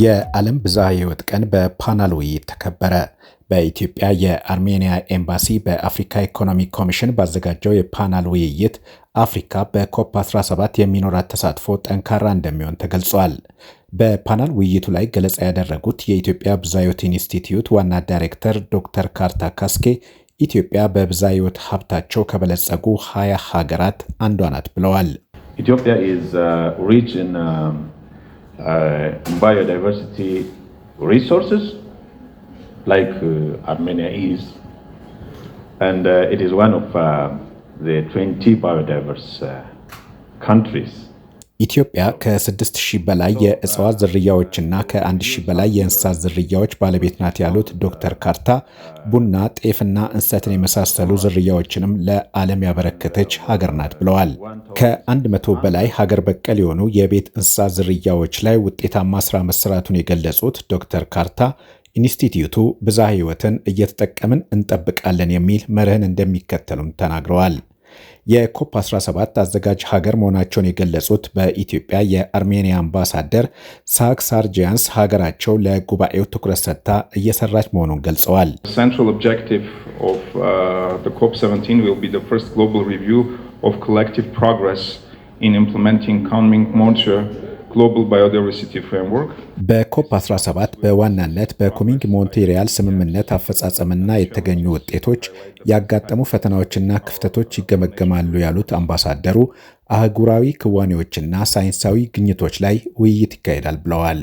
የዓለም ብዝሃ ሕይወት ቀን በፓናል ውይይት ተከበረ። በኢትዮጵያ የአርሜኒያ ኤምባሲ በአፍሪካ ኢኮኖሚክ ኮሚሽን ባዘጋጀው የፓናል ውይይት አፍሪካ በኮፕ 17 የሚኖራት ተሳትፎ ጠንካራ እንደሚሆን ተገልጿል። በፓናል ውይይቱ ላይ ገለጻ ያደረጉት የኢትዮጵያ ብዝሃ ሕይወት ኢንስቲትዩት ዋና ዳይሬክተር ዶክተር ካርታ ካስኬ ኢትዮጵያ በብዝሃ ሕይወት ሀብታቸው ከበለጸጉ 20 ሀገራት አንዷ ናት ብለዋል። ኢትዮጵያ is rich in biodiversity resources like Armenia is, and it is one of the 20 biodiverse countries. ኢትዮጵያ ከ6000 በላይ የእጽዋት ዝርያዎችና ከ1000 በላይ የእንስሳት ዝርያዎች ባለቤት ናት ያሉት ዶክተር ካርታ ቡና፣ ጤፍና እንሰትን የመሳሰሉ ዝርያዎችንም ለዓለም ያበረከተች ሀገር ናት ብለዋል። ከ100 በላይ ሀገር በቀል የሆኑ የቤት እንስሳት ዝርያዎች ላይ ውጤታማ ስራ መሰራቱን የገለጹት ዶክተር ካርታ ኢንስቲትዩቱ ብዝሃ ሕይወትን እየተጠቀምን እንጠብቃለን የሚል መርህን እንደሚከተሉም ተናግረዋል። የኮፕ 17 አዘጋጅ ሀገር መሆናቸውን የገለጹት በኢትዮጵያ የአርሜኒያ አምባሳደር ሳክሳርጂያንስ ሀገራቸው ለጉባኤው ትኩረት ሰጥታ እየሰራች መሆኑን ገልጸዋል። Central objective of the COP17 will be the first global review of collective progress in implementing calming moisture global biodiversity framework. በኮፕ 17 በዋናነት በኩሚንግ ሞንትሪያል ስምምነት አፈጻጸምና የተገኙ ውጤቶች፣ ያጋጠሙ ፈተናዎችና ክፍተቶች ይገመገማሉ ያሉት አምባሳደሩ አህጉራዊ ክዋኔዎችና ሳይንሳዊ ግኝቶች ላይ ውይይት ይካሄዳል ብለዋል።